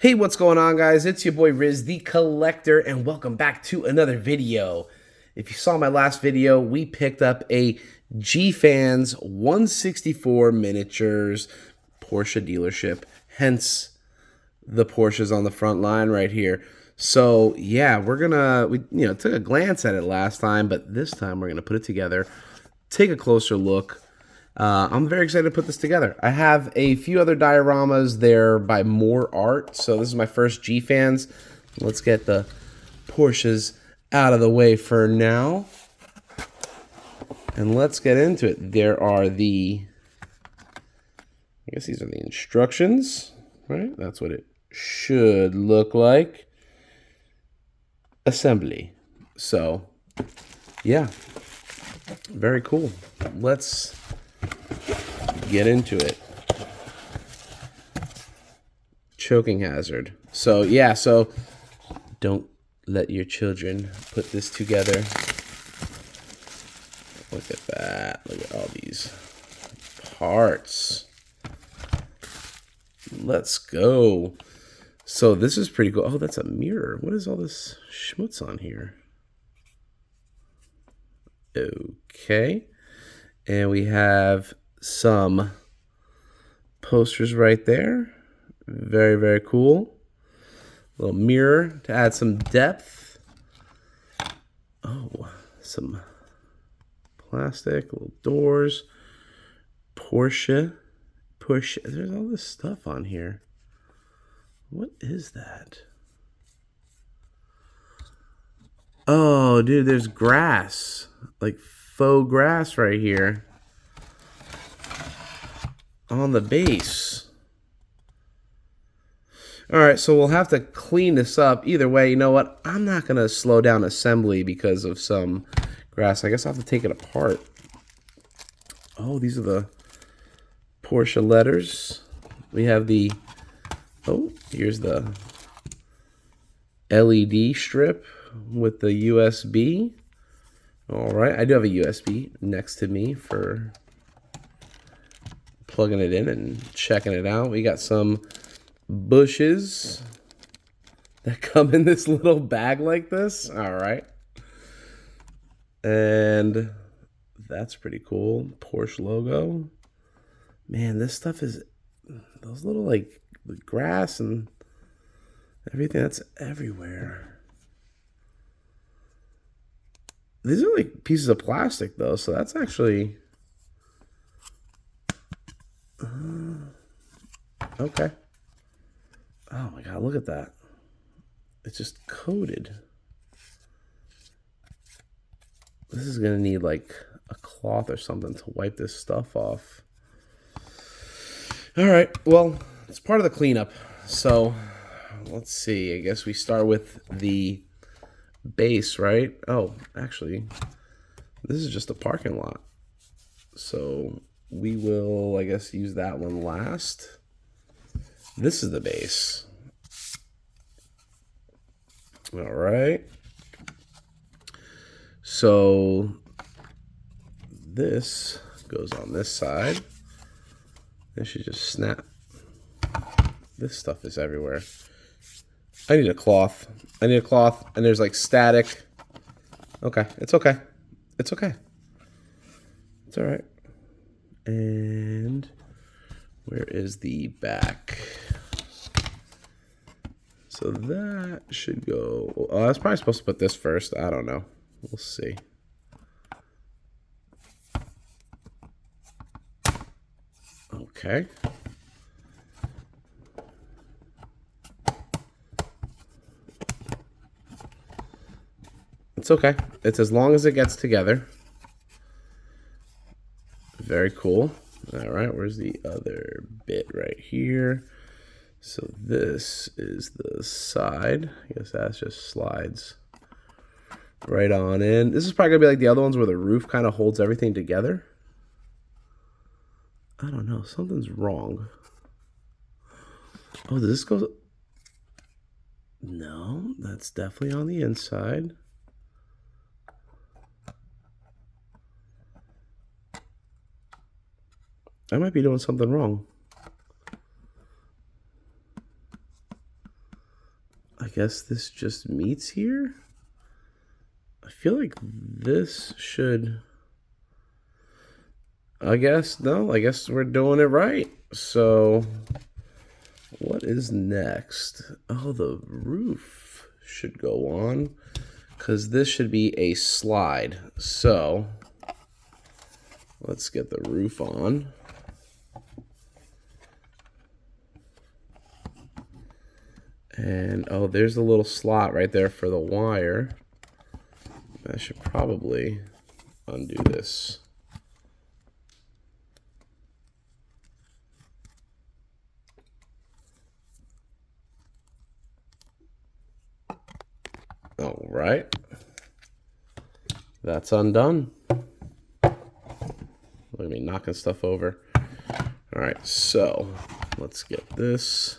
Hey, what's going on, guys? It's your boy Riz, the collector, and welcome back to another video. If you saw my last video, we picked up a G-Fans 164 miniatures Porsche dealership, hence the Porsches on the front line right here. So yeah, we took a glance at it last time, but this time we're gonna put it together, take a closer look. I'm very excited to put this together. I have a few other dioramas there by More Art, so this is my first G-Fans. Let's get the Porsches out of the way for now, and let's get into it. There are I guess these are the instructions, right? That's what it should look like. Assembly. So, yeah, very cool. Let's get into it. Choking hazard. So yeah, don't let your children put this together. Look at that. Look at all these parts. Let's go. So this is pretty cool. Oh, that's a mirror. What is all this schmutz on here? Okay. And we have some posters right there. Very, very cool. Little mirror to add some depth. Oh, some plastic, little doors. Porsche. There's all this stuff on here. What is that? Oh, dude, there's grass. Like faux grass right here on the base. All right, so we'll have to clean this up. Either way, you know what? I'm not going to slow down assembly because of some grass. I guess I'll have to take it apart. Oh, these are the Porsche letters. We have here's the LED strip with the USB. All right, I do have a USB next to me for plugging it in and checking it out. We got some bushes that come in this little bag like this. All right. And that's pretty cool. Porsche logo. Man, this stuff is those little like the grass and everything that's everywhere. These are like pieces of plastic though, so that's actually okay. Oh my god, look at that. It's just coated. This is gonna need like a cloth or something to wipe this stuff off. All right, well, it's part of the cleanup. So let's see. I guess we start with the base, right? Oh, actually, this is just a parking lot. So we will, I guess, use that one last. This is the base. All right. So this goes on this side. It should just snap. This stuff is everywhere. I need a cloth. And there's like static. Okay, it's okay. It's okay. It's all right. And where is the back? So that should go. Oh, I was probably supposed to put this first. I don't know. We'll see. Okay. It's okay. It's as long as it gets together. Very cool. All right, where's the other bit right here? So this is the side. I guess that just slides right on in. This is probably gonna be like the other ones where the roof kind of holds everything together. I don't know. Something's wrong. Oh, does this go? No, that's definitely on the inside. I might be doing something wrong. I guess this just meets here. I feel like this should, I guess we're doing it right. So what is next? Oh, the roof should go on, because this should be a slide. So let's get the roof on. And oh, there's a little slot right there for the wire. I should probably undo this. All right. That's undone. Look at me knocking stuff over. All right, so let's get this.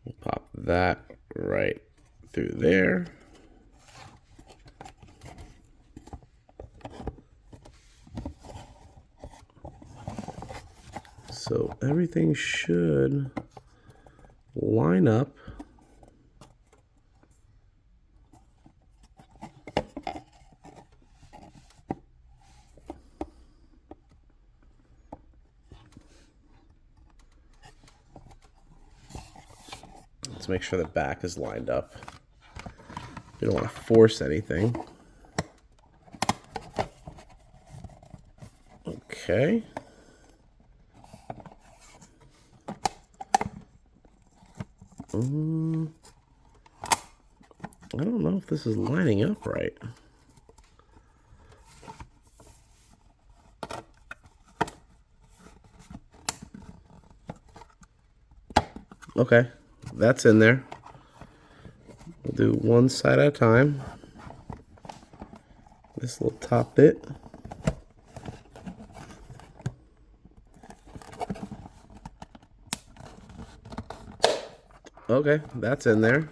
We'll pop that right through there. So everything should line up. Let's make sure the back is lined up. We don't want to force anything. Okay. I don't know if this is lining up right. Okay, that's in there. We'll do one side at a time. This little top bit. Okay, that's in there.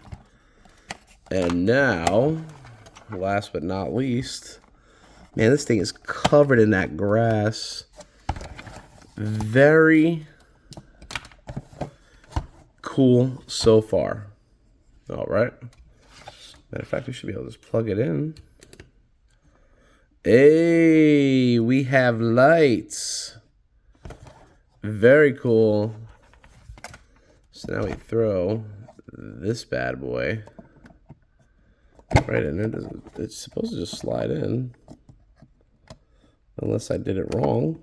And now, last but not least, man, this thing is covered in that grass. Very cool so far. All right. Matter of fact, we should be able to just plug it in. Hey, we have lights. Very cool. So now we throw this bad boy right in there. It's supposed to just slide in. Unless I did it wrong.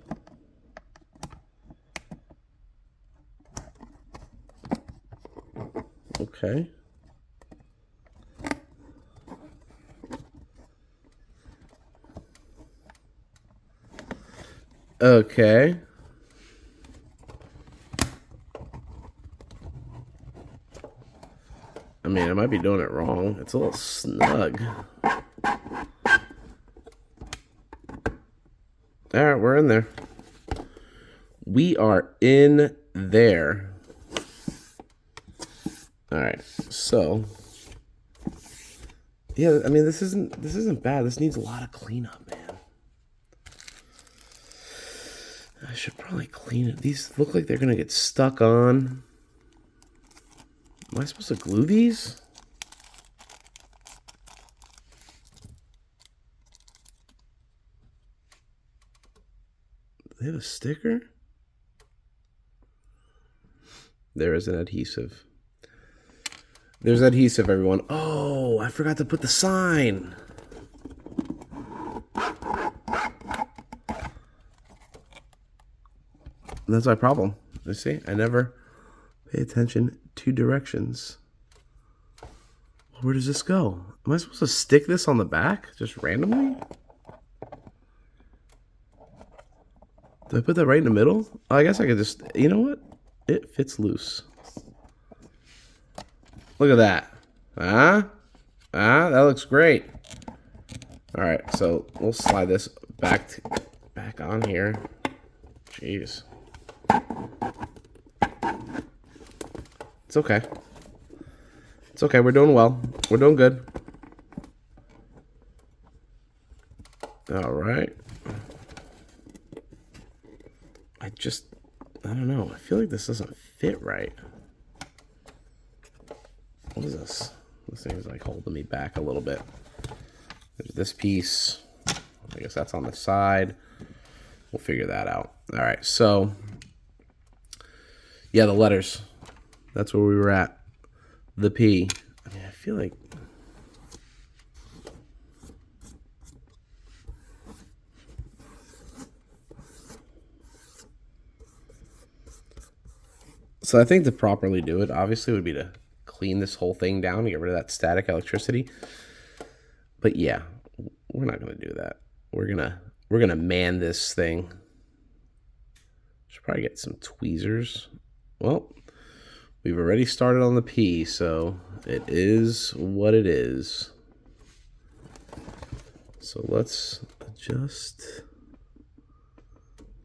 Okay. Okay. I mean, I might be doing it wrong. It's a little snug. All right, we're in there. We are in there. All right, so yeah, I mean, this isn't bad. This needs a lot of cleanup, man. I should probably clean it. These look like they're gonna get stuck on. Am I supposed to glue these? Do they have a sticker? There is an adhesive. There's adhesive, everyone. Oh, I forgot to put the sign. That's my problem. You see, I never pay attention to directions. Where does this go? Am I supposed to stick this on the back just randomly? Do I put that right in the middle? Oh, I guess I could just, you know what? It fits loose. Look at that. That looks great. All right, so we'll slide this back on here. Jeez. It's okay. It's okay. We're doing well. We're doing good. All right. I don't know. I feel like this doesn't fit right. What is this? This thing is like holding me back a little bit. There's this piece. I guess that's on the side. We'll figure that out. All right, so yeah, the letters. That's where we were at. The P. I mean, I feel like so I think to properly do it, obviously, would be to clean this whole thing down and get rid of that static electricity. But yeah, we're not gonna do that. We're gonna man this thing. Should probably get some tweezers. Well, we've already started on the P, so it is what it is. So let's just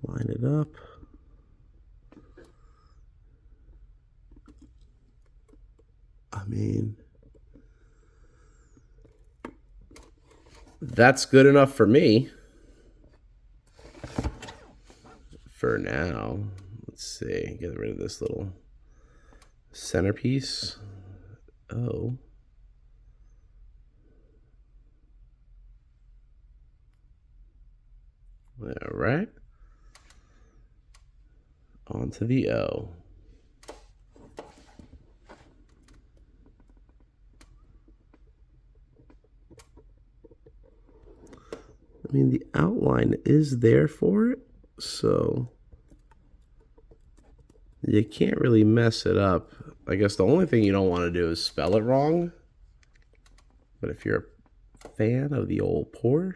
line it up. I mean, that's good enough for me. For now. Let's see. Get rid of this little centerpiece. Oh. All right. On to the O. I mean, the outline is there for it, so you can't really mess it up. I guess the only thing you don't want to do is spell it wrong. But if you're a fan of the old Porsche,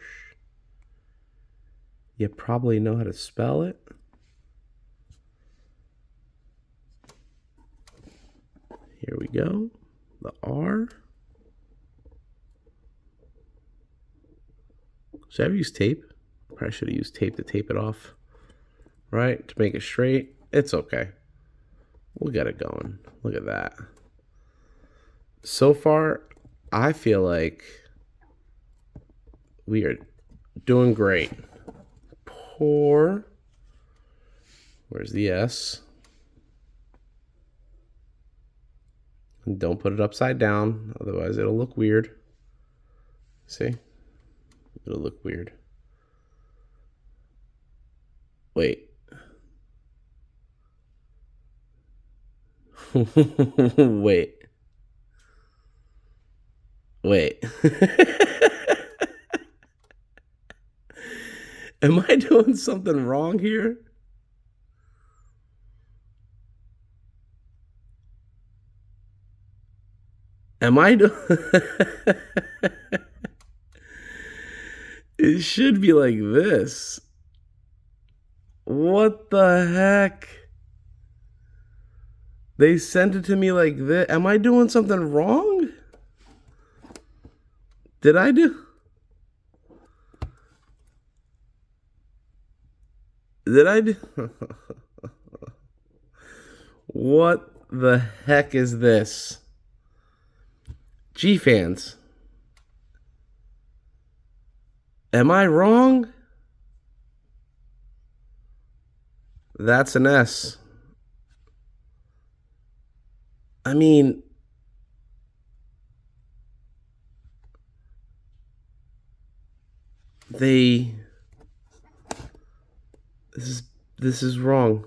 you probably know how to spell it. Here we go. The R. Should I have used tape? Probably should have used tape to tape it off. Right? To make it straight. It's okay. We'll get it going. Look at that. So far, I feel like we are doing great. Pour. Where's the S? And don't put it upside down, otherwise it'll look weird. See? It'll look weird. Wait. Wait. Wait. Am I doing something wrong here? Am I doing... It should be like this. What the heck? They sent it to me like this. Am I doing something wrong? Did I do? Did I do? What the heck is this? G-Fans. Am I wrong? That's an S. I mean, this is wrong.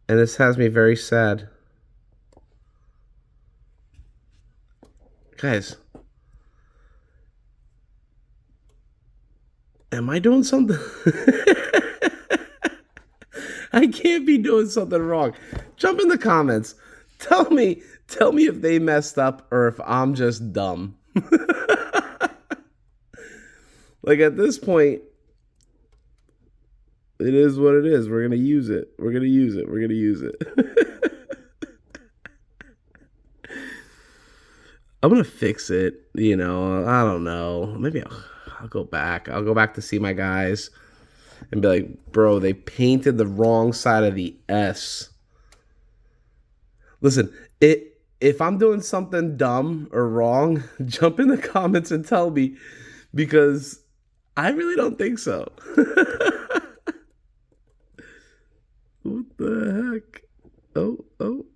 And this has me very sad. Guys, am I doing something? I can't be doing something wrong. Jump in the comments. Tell me if they messed up or if I'm just dumb. Like at this point, it is what it is. We're going to use it. We're going to use it. We're going to use it. I'm going to fix it. You know, I don't know. Maybe I'll go back. I'll go back to see my guys and be like, bro, they painted the wrong side of the S. Listen, if I'm doing something dumb or wrong, jump in the comments and tell me, because I really don't think so. What the heck? Oh.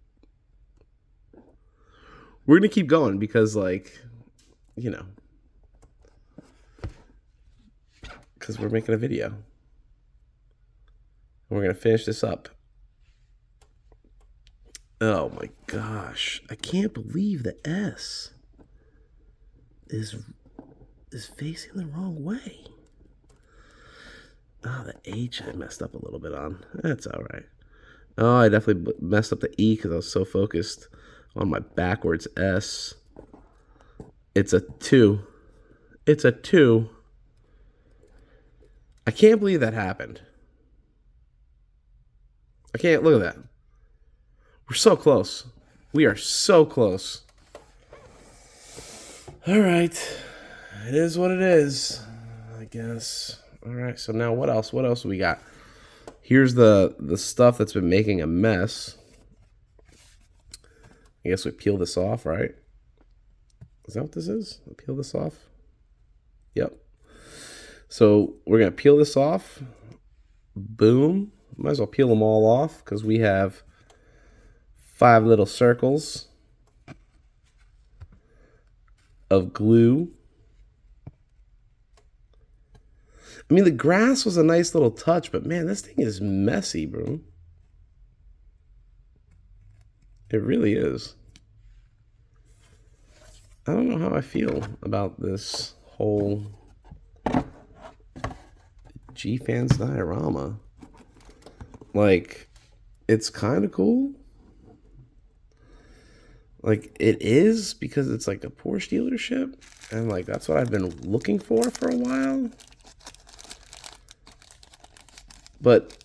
we're going to keep going because, like, you know, because we're making a video. And we're going to finish this up. Oh my gosh. I can't believe the S is facing the wrong way. Oh, the H I messed up a little bit on. That's all right. Oh, I definitely messed up the E because I was so focused on my backwards S. It's a 2. It's a 2. I can't believe that happened. I can't. Look at that. We're so close. We are so close. All right. It is what it is, I guess. All right. So now what else? What else do we got? Here's the stuff that's been making a mess. I guess we peel this off, right? Is that what this is? Peel this off? Yep. So we're going to peel this off. Boom. Might as well peel them all off because we have 5 little circles of glue. I mean, the grass was a nice little touch, but man, this thing is messy, bro. It really is. I don't know how I feel about this whole G-Fans Diorama. Like, it's kind of cool. Like, it is because it's like a Porsche dealership. And, like, that's what I've been looking for a while. But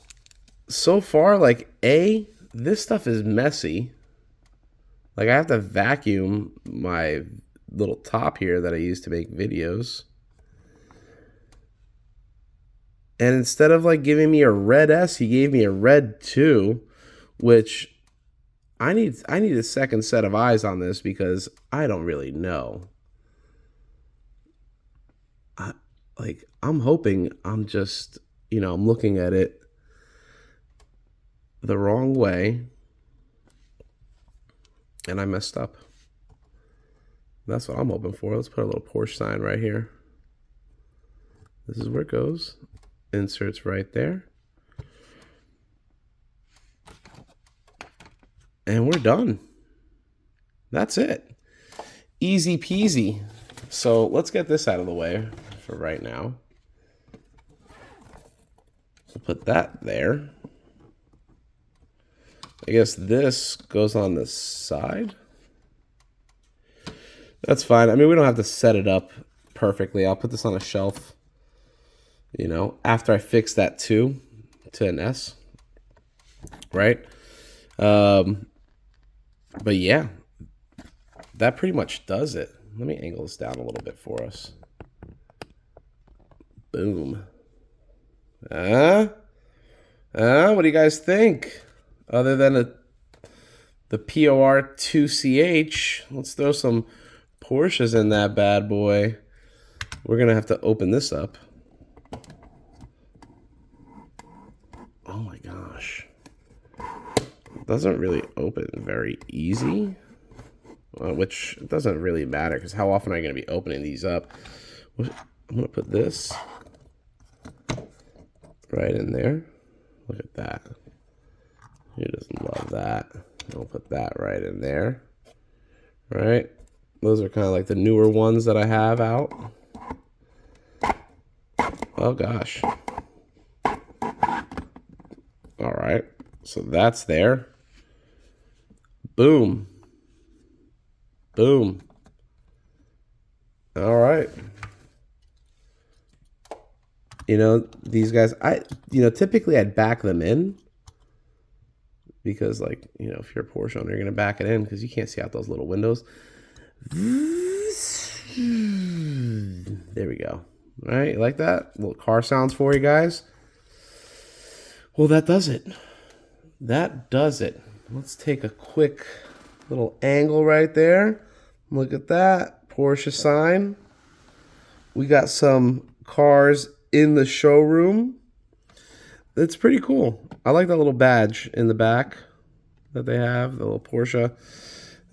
so far, like, this stuff is messy. Like, I have to vacuum my little top here that I use to make videos. And instead of, like, giving me a red S, he gave me a red 2, which I need a second set of eyes on this because I don't really know. I'm hoping I'm just, you know, I'm looking at it the wrong way and I messed up. That's what I'm hoping for. Let's put a little Porsche sign right here. This is where it goes. Inserts right there. And we're done. That's it. Easy peasy. So let's get this out of the way for right now. So put that there. I guess this goes on the side. That's fine. I mean, we don't have to set it up perfectly. I'll put this on a shelf, you know, after I fix that 2 to an S, right? But yeah, that pretty much does it. Let me angle this down a little bit for us. Boom. What do you guys think? Other than the POR 2CH, let's throw some Porsches in that bad boy. We're going to have to open this up. Oh my gosh. It doesn't really open very easy. Which doesn't really matter because how often am I going to be opening these up? I'm going to put this right in there. Look at that. Who doesn't love that? I'll put that right in there. Right? Those are kind of like the newer ones that I have out. Oh gosh. All right. So that's there. Boom. Boom. All right. You know, these guys, typically I'd back them in because, like, you know, if you're a Porsche owner, you're going to back it in because you can't see out those little windows. There we go. All right. You like that? Little car sounds for you guys. Well, that does it. That does it. Let's take a quick little angle right there. Look at that. Porsche sign. We got some cars in the showroom. It's pretty cool. I like that little badge in the back that they have, the little Porsche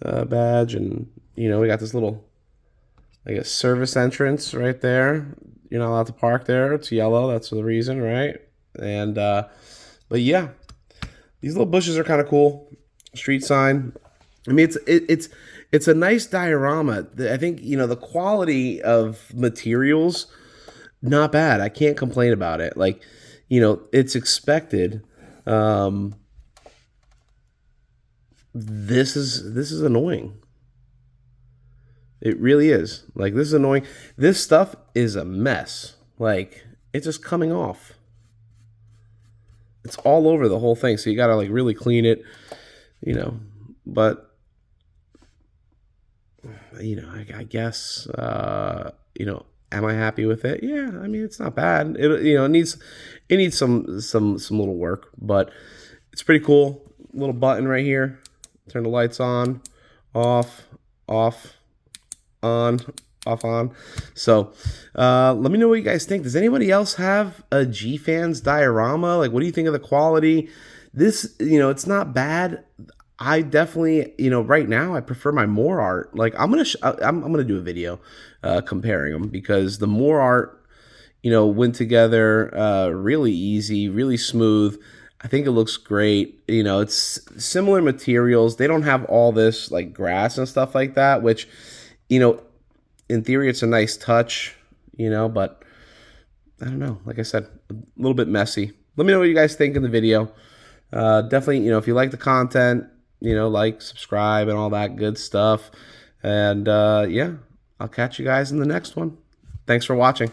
badge, and You know, we got this little, like a service entrance right there. You're not allowed to park there. It's yellow. That's the reason, right? And but yeah, these little bushes are kind of cool. Street sign. I mean, it's a nice diorama. I think, you know, the quality of materials, not bad. I can't complain about it. Like, you know, it's expected. This is annoying. It really is. Like, this is annoying. This stuff is a mess. Like, it's just coming off. It's all over the whole thing. So you got to like really clean it, you know, but you know, I guess, you know, am I happy with it? Yeah. I mean, it's not bad. It, you know, it needs some little work, but it's pretty cool. Little button right here. Turn the lights on, off, off, on, off, on. So let me know what you guys think. Does anybody else have a G-Fans diorama? Like, what do you think of the quality? This, you know, it's not bad. I definitely, you know, right now I prefer my more art. Like, I'm gonna do a video comparing them, because the more art, you know, went together really easy, really smooth. I think it looks great. You know, it's similar materials. They don't have all this like grass and stuff like that, which, you know, in theory it's a nice touch, you know, but I don't know. Like I said, a little bit messy. Let me know what you guys think in the video. Definitely, you know, if you like the content, you know, like, subscribe, and all that good stuff. And yeah, I'll catch you guys in the next one. Thanks for watching.